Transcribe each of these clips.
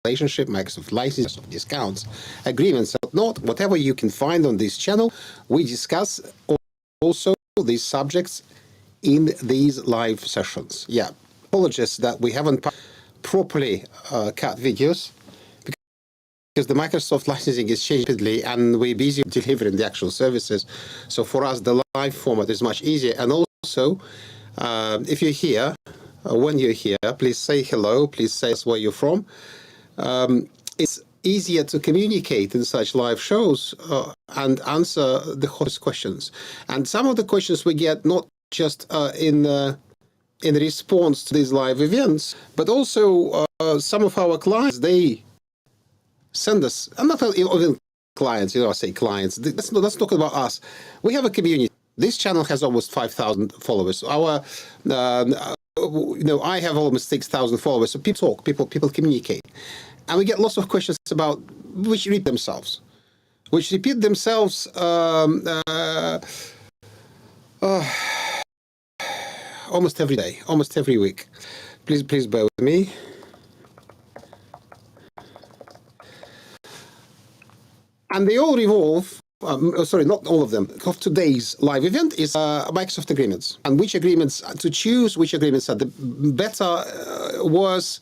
relationship, Microsoft licenses, discounts, agreements, not whatever you can find on this channel. We discuss also these subjects in these live sessions. Yeah, apologies that we haven't properly cut videos because the Microsoft licensing is changing rapidly and we're busy delivering the actual services. So for us, the live format is much easier. And also, if you're here, when you're here, please say hello. Please say us where you're from. It's easier to communicate in such live shows and answer the host questions. And some of the questions we get not just in response to these live events, but also some of our clients, they send us, I'm not even clients, I say clients, let's talk about us. We have a community. This channel has almost 5,000 followers. I have almost 6,000 followers. So people talk, people communicate. And we get lots of questions about which repeat themselves. Almost every day, almost every week. Please bear with me. And they all revolve, not all of them, of today's live event is Microsoft agreements. And which agreements to choose, which agreements are the better was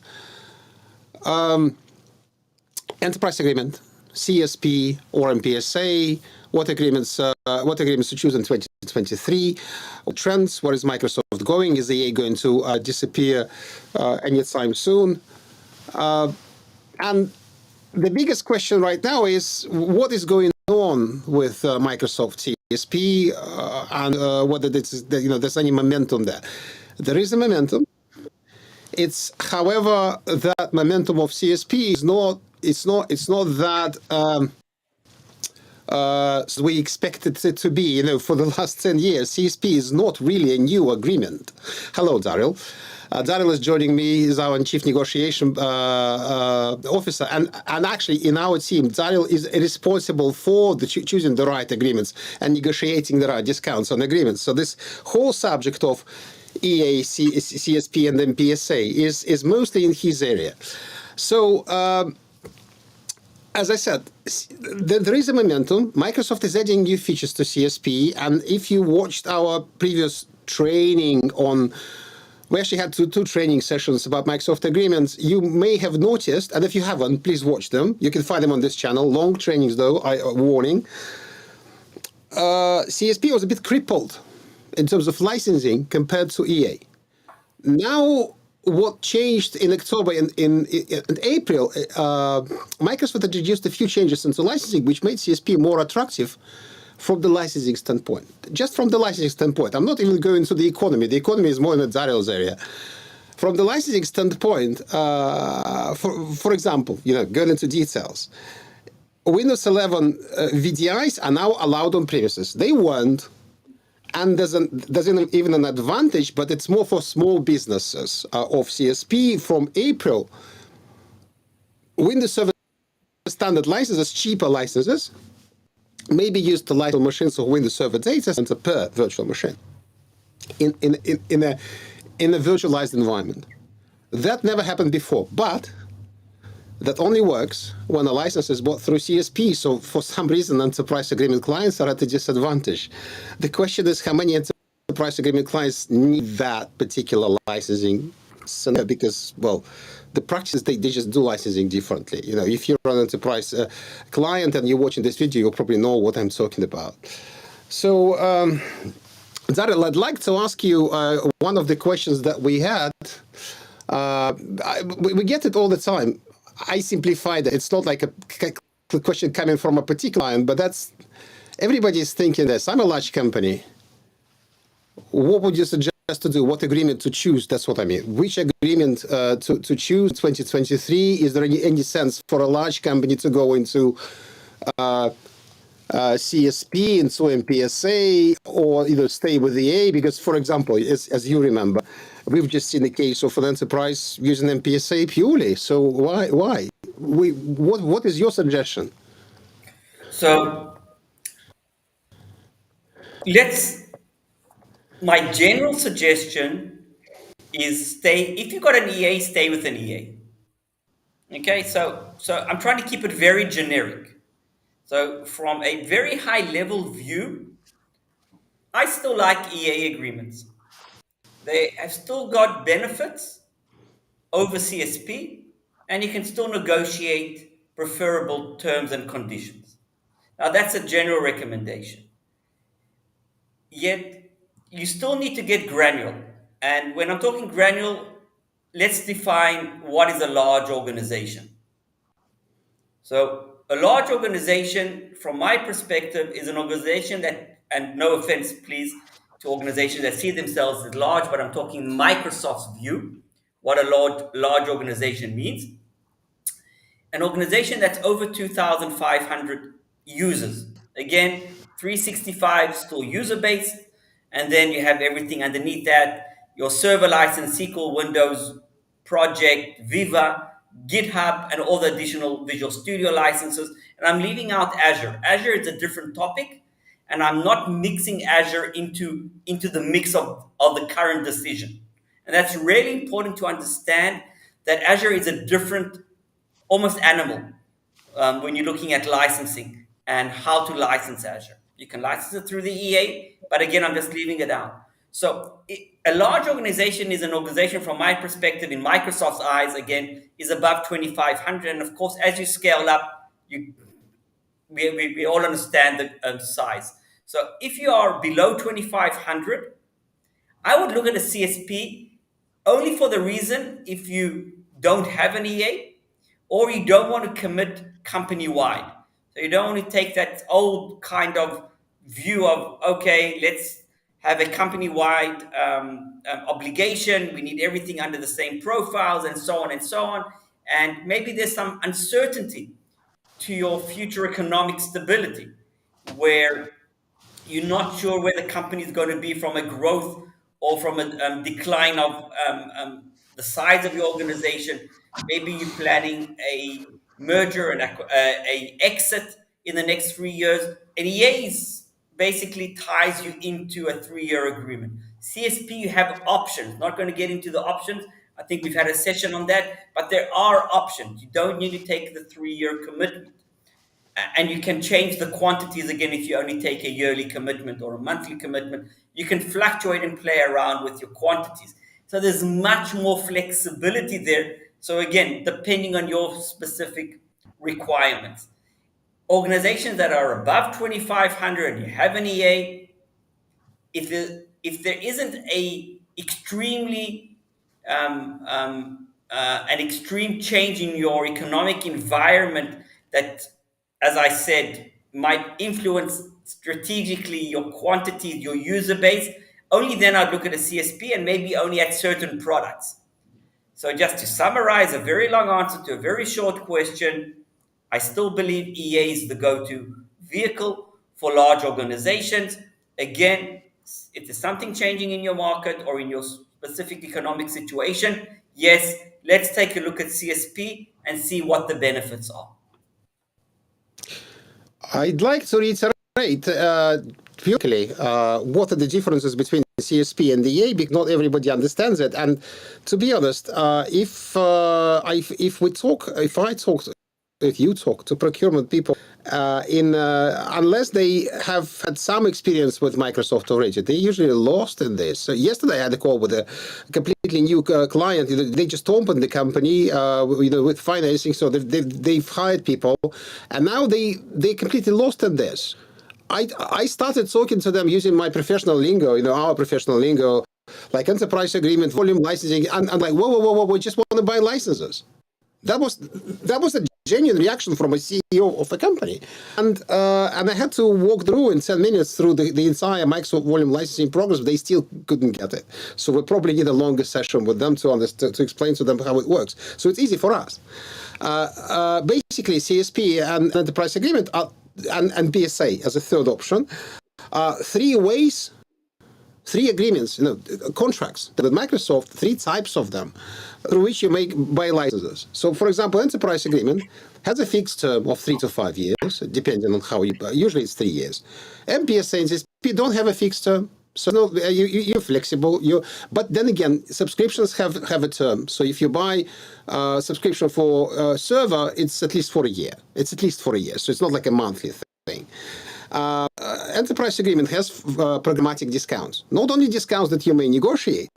enterprise agreement, CSP or MPSA, what agreements to choose in 2023, trends, where is Microsoft going, is the EA going to disappear anytime soon? And the biggest question right now is what is going on with Microsoft CSP and whether there's any momentum there. There is a momentum. It's, however, that momentum of CSP is not. It's not that we expected it to be. For the last 10 years, CSP is not really a new agreement. Hello, Daryl. Daryl is joining me. He's our chief negotiation officer, and actually in our team, Daryl is responsible for choosing the right agreements and negotiating the right discounts on agreements. So this whole subject of EA, CSP, and MPSA is mostly in his area. So. As I said, there is a momentum. Microsoft is adding new features to CSP, and if you watched our previous training we actually had two training sessions about Microsoft agreements, you may have noticed, and if you haven't, please watch them. You can find them on this channel. Long trainings, though, warning. CSP was a bit crippled in terms of licensing compared to EA. Now, what changed in October and in April, Microsoft introduced a few changes into licensing, which made CSP more attractive from the licensing standpoint. Just from the licensing standpoint. I'm not even going to the economy. The economy is more in Daryl's area. From the licensing standpoint, for example, going into details, Windows 11 VDIs are now allowed on premises. They weren't. And there's even an advantage, but it's more for small businesses of CSP. From April, Windows Server standard licenses, cheaper licenses, may be used to license machines of Windows Server data center per virtual machine in a virtualized environment. That never happened before, but that only works when a license is bought through CSP. So for some reason, enterprise agreement clients are at a disadvantage. The question is how many enterprise agreement clients need that particular licensing? Because, well, the practice is they just do licensing differently. If you're an enterprise client and you're watching this video, you'll probably know what I'm talking about. So, Daryl, I'd like to ask you one of the questions that we had. We get it all the time. I simplified it. It's not like a question coming from a particular client, but everybody's thinking this. I'm a large company. What would you suggest to do? What agreement to choose? That's what I mean. Which agreement to choose 2023? Is there any sense for a large company to go into CSP, into MPSA, or either stay with the EA? Because, for example, as you remember, we've just seen the case of an enterprise using MPSA purely. So why? What is your suggestion? So my general suggestion is if you got an EA, stay with an EA. Okay, so I'm trying to keep it very generic. So from a very high level view, I still like EA agreements. They have still got benefits over CSP, and you can still negotiate preferable terms and conditions. Now, that's a general recommendation. Yet, you still need to get granular. And when I'm talking granular, let's define what is a large organization. So, a large organization, from my perspective, is an organization that, and no offense, please, to organizations that see themselves as large, but I'm talking Microsoft's view, what a large organization means. An organization that's over 2,500 users. Again, 365 still user based, and then you have everything underneath that, your server license, SQL, Windows, Project, Viva, GitHub, and all the additional Visual Studio licenses. And I'm leaving out Azure. Azure is a different topic, and I'm not mixing Azure into the mix of the current decision. And that's really important to understand that Azure is a different almost animal when you're looking at licensing and how to license Azure. You can license it through the EA, but again, I'm just leaving it out. So a large organization is an organization, from my perspective, in Microsoft's eyes, again, is above 2,500. And of course, as you scale up, we all understand the size. So if you are below 2,500, I would look at a CSP only for the reason if you don't have an EA or you don't want to commit company wide. So you don't want to take that old kind of view of, okay, let's have a company wide obligation. We need everything under the same profiles and so on and so on. And maybe there's some uncertainty to your future economic stability where you're not sure where the company is going to be from a growth or from a decline of the size of your organization. Maybe you're planning a merger and a exit in the next 3 years. And EAs basically ties you into a 3-year agreement. CSP, you have options. Not going to get into the options. I think we've had a session on that, but there are options. You don't need to take the 3-year commitment. And you can change the quantities again if you only take a yearly commitment or a monthly commitment. You can fluctuate and play around with your quantities. So there's much more flexibility there. So again, depending on your specific requirements. Organizations that are above 2,500 and you have an EA, if there isn't a extremely an extreme change in your economic environment that, as I said, might influence strategically your quantity, your user base, only then I'd look at a CSP and maybe only at certain products. So just to summarize a very long answer to a very short question, I still believe EA is the go-to vehicle for large organizations. Again, if there's something changing in your market or in your specific economic situation, yes, let's take a look at CSP and see what the benefits are. I'd like to reiterate purely what are the differences between CSP and EA, because not everybody understands it. And to be honest, if you talk to procurement people, unless they have had some experience with Microsoft already, they're usually lost in this. So yesterday I had a call with a completely new client. They just opened the company, with financing, so they've hired people, and now they're completely lost in this. I started talking to them using my professional lingo, our professional lingo, like enterprise agreement, volume licensing, and I'm like, whoa, we just want to buy licenses. That was a genuine reaction from a CEO of a company, and I had to walk through in 10 minutes through the entire Microsoft volume licensing progress. But they still couldn't get it, so we probably need a longer session with them to explain to them how it works. So it's easy for us. Basically, CSP and enterprise agreement and MPSA as a third option. 3 ways. 3 agreements, contracts with Microsoft, 3 types of them, through which you buy licenses. So, for example, enterprise agreement has a fixed term of 3 to 5 years, depending on how you buy. Usually it's 3 years. MPSA and CSP don't have a fixed term. So no, you're flexible. But then again, subscriptions have a term. So if you buy subscription for server, it's at least for a year. It's at least for a year. So it's not like a monthly thing. Enterprise agreement has programmatic discounts. Not only discounts that you may negotiate,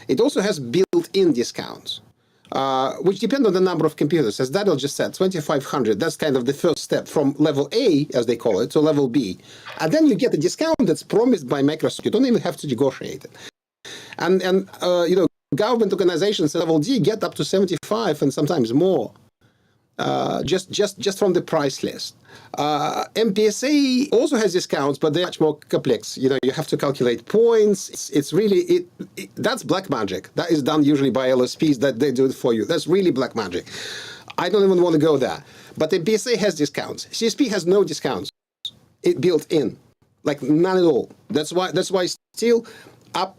it also has built-in discounts, which depend on the number of computers. As Daryl just said, 2,500, that's kind of the first step from level A, as they call it, to level B. And then you get a discount that's promised by Microsoft. You don't even have to negotiate it. And government organizations at level D get up to 75 and sometimes more. Just from the price list. MPSA also has discounts, but they're much more complex. You have to calculate points. It's really that's black magic. That is done usually by LSPs that they do it for you. That's really black magic. I don't even want to go there. But MPSA has discounts. CSP has no discounts. It built in, like none at all. That's why still up,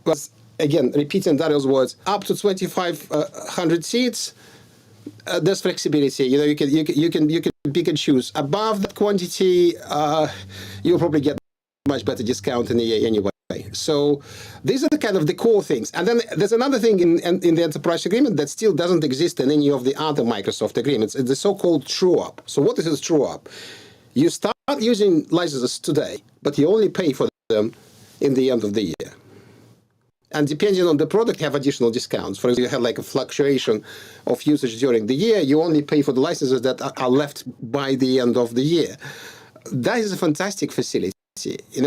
again, repeating Daryl's words, up to 2,500 seats. There's flexibility. You can pick and choose. Above that quantity, you'll probably get much better discount in EA anyway. So these are the core things. And then there's another thing in the enterprise agreement that still doesn't exist in any of the other Microsoft agreements. It's the so-called true-up. So what is this true-up? You start using licenses today, but you only pay for them in the end of the year. And depending on the product, you have additional discounts. For example, you have like a fluctuation of usage during the year. You only pay for the licenses that are left by the end of the year. That is a fantastic facility.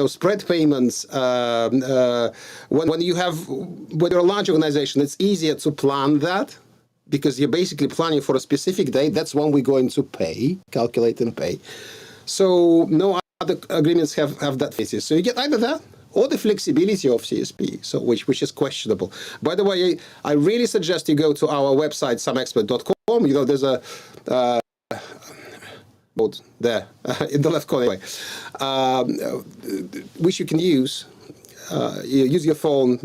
Spread payments. When you're a large organization, it's easier to plan that because you're basically planning for a specific date. That's when we're going to pay, calculate and pay. So no other agreements have that facility. So you get either that or the flexibility of CSP, so which is questionable. By the way, I really suggest you go to our website, SAMexpert.com. There's a there in the left corner, which you can use. Use your phone,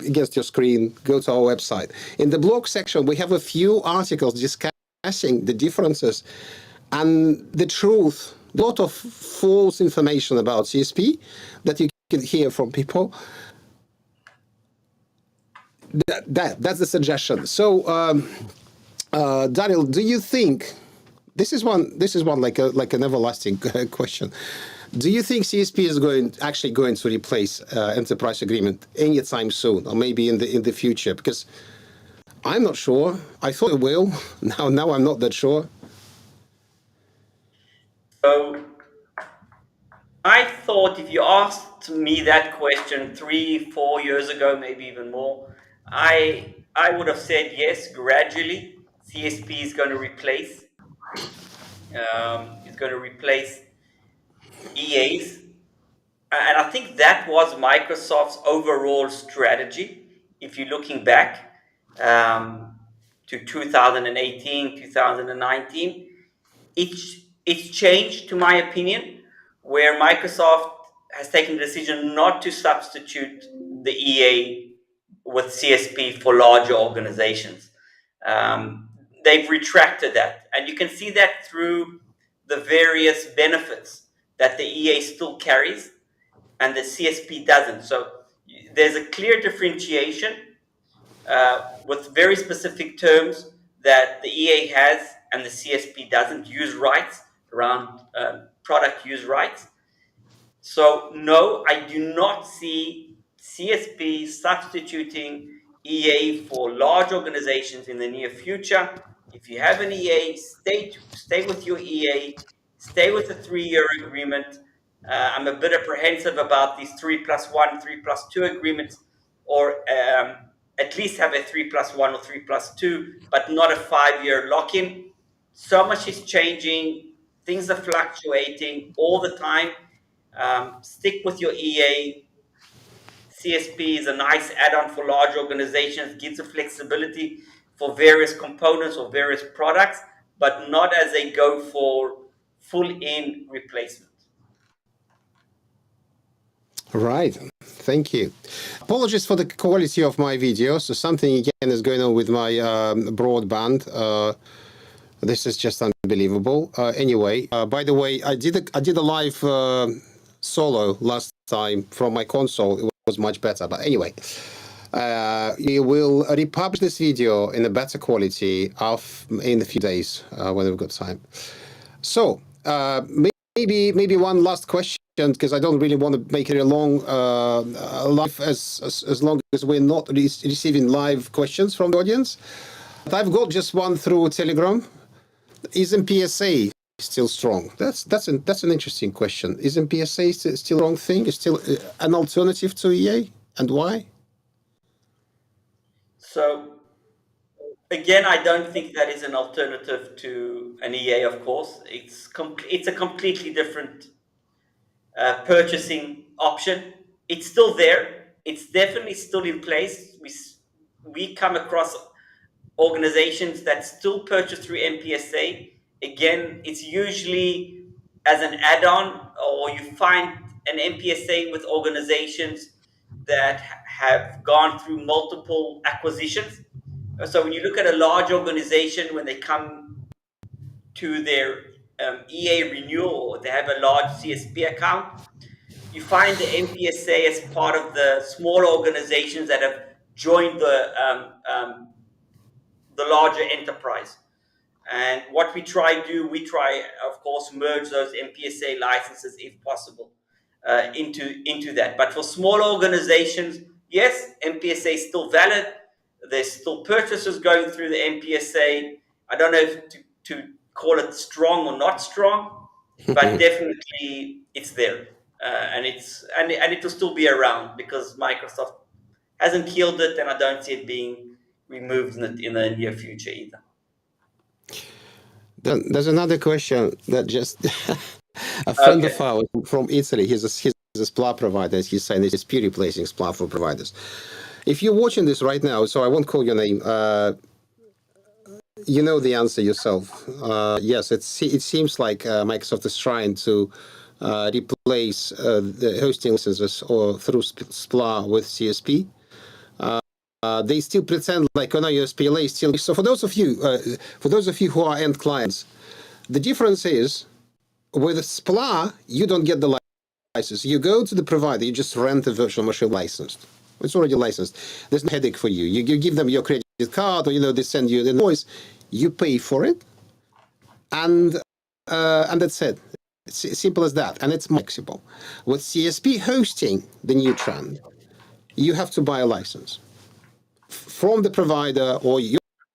against your screen. Go to our website. In the blog section, we have a few articles discussing the differences and the truth. A lot of false information about CSP that you can hear from people. That's the suggestion. So, Daryl, do you think this is one like an everlasting question? Do you think CSP is actually going to replace enterprise agreement anytime soon, or maybe in the future? Because I'm not sure. I thought it will. Now I'm not that sure. So I thought if you asked me that question 3-4 years ago, maybe even more, I would have said yes. Gradually, CSP is going to replace EAs, and I think that was Microsoft's overall strategy. If you're looking back to 2018, 2019, it's changed, to my opinion, where Microsoft has taken the decision not to substitute the EA with CSP for larger organizations. They've retracted that, and you can see that through the various benefits that the EA still carries and the CSP doesn't. So there's a clear differentiation with very specific terms that the EA has and the CSP doesn't. Use rights around product use rights. So no, I do not see CSP substituting EA for large organizations in the near future. If you have an EA, stay with your EA, stay with the 3-year agreement. I'm a bit apprehensive about these 3+1, 3+2 agreements, or at least have a 3+1 or 3+2, but not a 5-year lock-in. So much is changing. Things are fluctuating all the time. Stick with your EA. CSP is a nice add-on for large organizations, gives a flexibility for various components or various products, but not as a go for full-in replacement. Right. Thank you. Apologies for the quality of my video. So something again is going on with my broadband. This is just unbelievable. Anyway, by the way, I did a live solo last time from my console. It much better. But anyway, we will republish this video in a better quality in a few days when we've got time. So maybe one last question, because I don't really want to make it a long live as long as we're not receiving live questions from the audience. But I've got just one through Telegram. Is MPSA still strong? That's an interesting question. Is MPSA still a wrong thing? Is still an alternative to EA, and why? So again, I don't think that is an alternative to an EA. Of course, it's a completely different purchasing option. It's still there. It's definitely still in place. We come across organizations that still purchase through MPSA. Again, it's usually as an add-on, or you find an MPSA with organizations that have gone through multiple acquisitions. So when you look at a large organization, when they come to their EA renewal, or they have a large CSP account, you find the MPSA as part of the small organizations that have joined the larger enterprise. And what we try, of course, merge those MPSA licenses if possible into that. But for small organizations, yes, MPSA is still valid. There's still purchases going through the MPSA. I don't know if to call it strong or not strong, but definitely it's there, and it will still be around because Microsoft hasn't killed it, and I don't see it being removed in the near future either. Then there's another question that just a friend of ours from Italy. He's a SPLA provider. He's saying it's peer replacing SPLA for providers. If you're watching this right now, so I won't call your name. You know the answer yourself. Yes, it seems like Microsoft is trying to replace the hosting licenses or through SPLA with CSP. They still pretend like, oh no, your SPLA is still. So for those of you who are end clients, the difference is with SPLA, you don't get the license. You go to the provider, you just rent a virtual machine licensed. It's already licensed. There's no headache for you. You give them your credit card, or they send you the invoice. You pay for it, and that's it. It's as simple as that, and it's flexible. With CSP hosting, the new trend, you have to buy a license from the provider or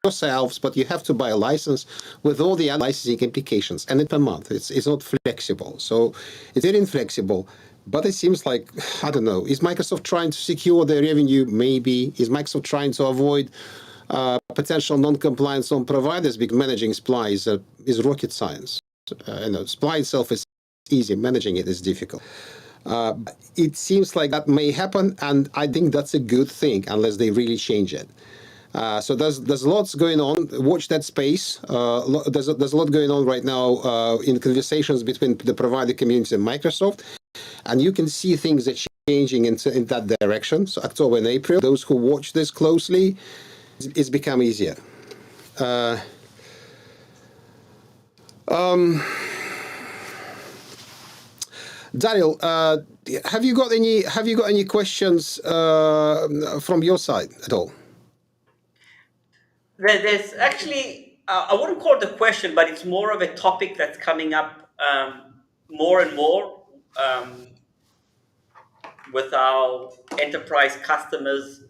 yourselves, but you have to buy a license with all the licensing implications, and it's per month. It's not flexible, so it's very inflexible. But it seems like, I don't know, is Microsoft trying to secure their revenue? Maybe. Is Microsoft trying to avoid potential non-compliance on providers? Because managing SPLA is rocket science. SPLA itself is easy. Managing it is difficult. It seems like that may happen, and I think that's a good thing, unless they really change it. So there's lots going on. Watch that space. There's a lot going on right now in conversations between the provider community and Microsoft. And you can see things that are changing in that direction. So October and April, those who watch this closely, it's become easier. Daryl, have you got any questions from your side at all? There's actually, I wouldn't call it a question, but it's more of a topic that's coming up more and more with our enterprise customers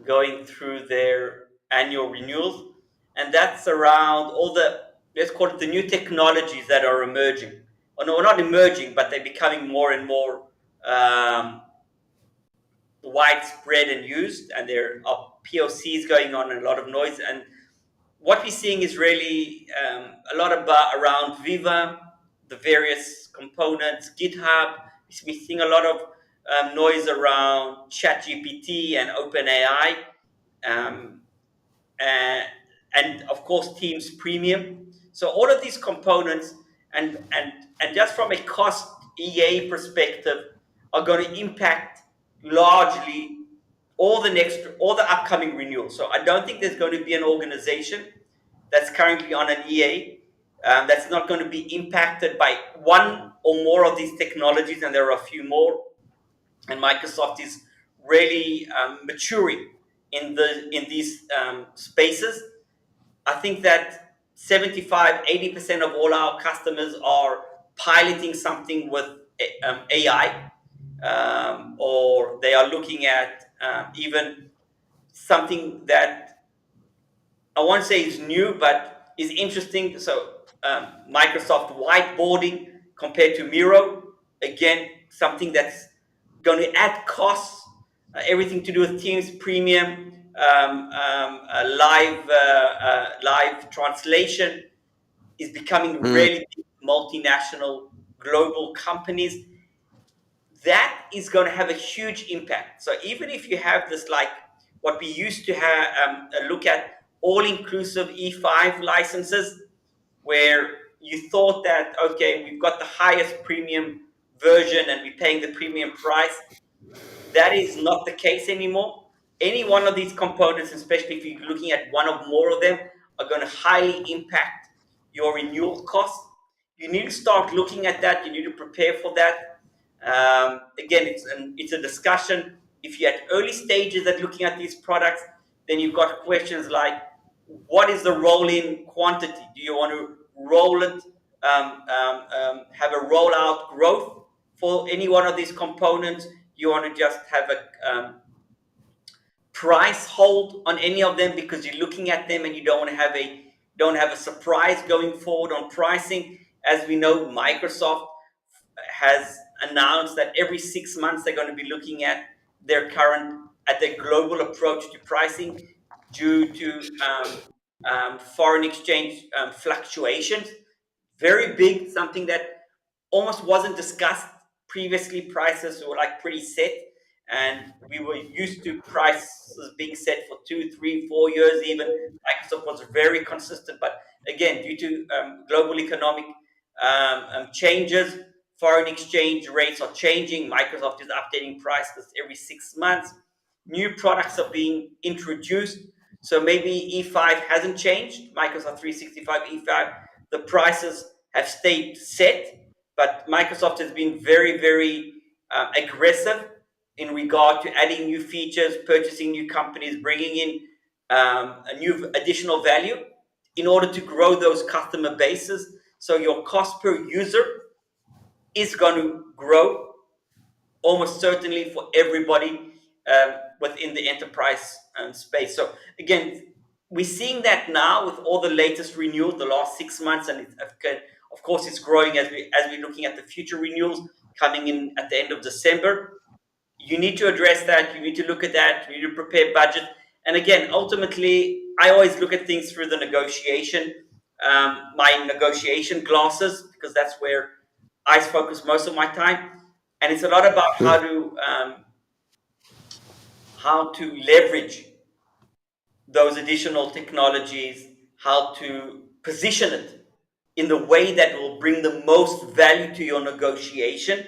going through their annual renewals. And that's around all the, let's call it the new technologies that are emerging. Or no, not emerging, but they're becoming more and more widespread and used. And there are POCs going on and a lot of noise. And what we're seeing is really a lot around Viva, the various components, GitHub. We're seeing a lot of noise around ChatGPT and OpenAI, and of course Teams Premium. So all of these components, and just from a cost EA perspective, are going to impact largely all the upcoming renewals. So I don't think there's going to be an organization that's currently on an EA that's not going to be impacted by one or more of these technologies, and there are a few more. And Microsoft is really maturing in these spaces. I think that 75-80% of all our customers are piloting something with AI, or they are looking at even something that I won't say is new, but is interesting. So Microsoft whiteboarding compared to Miro, again, something that's going to add costs. Everything to do with Teams Premium, live translation is becoming really big, multinational global companies. That is going to have a huge impact. So even if you have this, like what we used to have, look at all-inclusive E5 licenses, where you thought that, okay, we've got the highest premium version and we're paying the premium price. That is not the case anymore. Any one of these components, especially if you're looking at one or more of them, are going to highly impact your renewal costs. You need to start looking at that. You need to prepare for that. Again, it's a discussion. If you're at early stages at looking at these products, then you've got questions like, what is the roll-in quantity? Do you want to roll it, have a rollout growth for any one of these components? You want to just have a price hold on any of them because you're looking at them and you don't want to have a surprise going forward on pricing. As we know, Microsoft has announced that every 6 months they're going to be looking at their global approach to pricing due to foreign exchange fluctuations. Very big, something that almost wasn't discussed previously. Prices were like pretty set, and we were used to prices being set for 2, 3, 4 years even. Microsoft was very consistent, but again, due to global economic changes, foreign exchange rates are changing. Microsoft is updating prices every 6 months. New products are being introduced. So maybe E5 hasn't changed, Microsoft 365 E5. The prices have stayed set, but Microsoft has been very, very aggressive in regard to adding new features, purchasing new companies, bringing in a new additional value in order to grow those customer bases. So your cost per user is going to grow almost certainly for everybody within the enterprise space. So again, we're seeing that now with all the latest renewals, the last 6 months, and of course it's growing as we're looking at the future renewals coming in at the end of December. You need to address that. You need to look at that. You need to prepare budget. And again, ultimately, I always look at things through the negotiation, my negotiation glasses, because that's where I focus most of my time. And it's a lot about how to leverage those additional technologies, how to position it in the way that will bring the most value to your negotiation.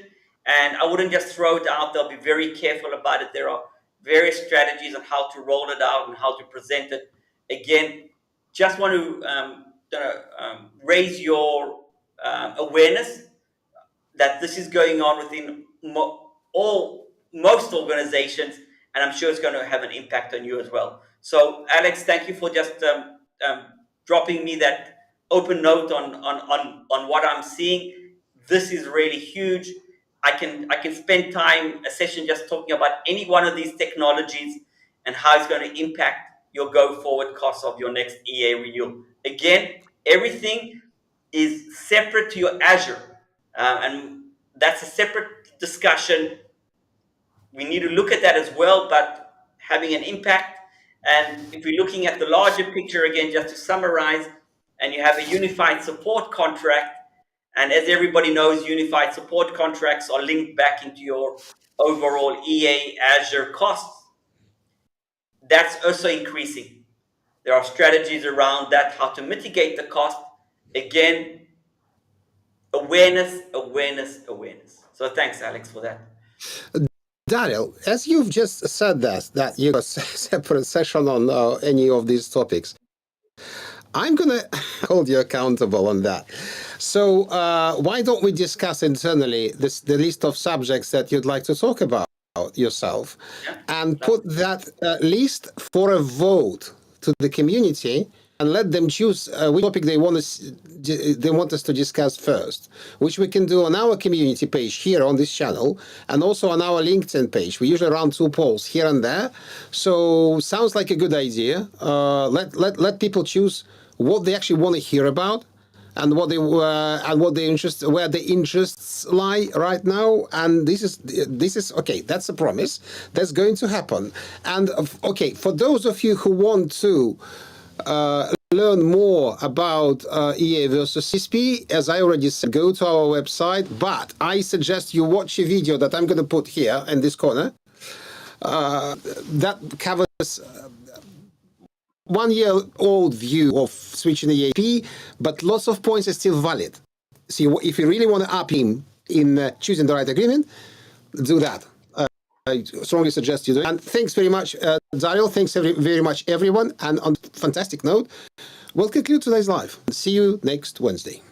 And I wouldn't just throw it out. They'll be very careful about it. There are various strategies on how to roll it out and how to present it. Again, just want to raise your awareness that this is going on within most organizations, and I'm sure it's going to have an impact on you as well. So, Alex, thank you for just dropping me that open note on what I'm seeing. This is really huge. I can spend a session just talking about any one of these technologies and how it's going to impact your go forward costs of your next EA renewal. Again, everything is separate to your Azure. And that's a separate discussion. We need to look at that as well, but having an impact. And if we're looking at the larger picture again, just to summarize, and you have a unified support contract, and as everybody knows, unified support contracts are linked back into your overall EA Azure costs. That's also increasing. There are strategies around that, how to mitigate the cost. Again, awareness. So thanks, Alex, for that. Daryl, as you've just said that you have a separate session on any of these topics, I'm going to hold you accountable on that. So why don't we discuss internally the list of subjects that you'd like to talk about? yourself Yeah. and put that list for a vote to the community and let them choose which topic they want us to discuss first, which we can do on our community page here on this channel and also on our LinkedIn page. We usually run 2 polls here and there. So sounds like a good idea. Let people choose what they actually want to hear about and what they where the interests lie right now. And this is okay. That's a promise. That's going to happen. And okay, for those of you who want to learn more about EA versus CSP, as I already said, go to our website. But I suggest you watch a video that I'm going to put here in this corner that covers 1-year-old view of switching EAP, but lots of points are still valid. So if you really want to up him in choosing the right agreement, do that. I strongly suggest you do it. And thanks very much, Daryl. Thanks very much, everyone. And on a fantastic note, we'll conclude today's live. See you next Wednesday.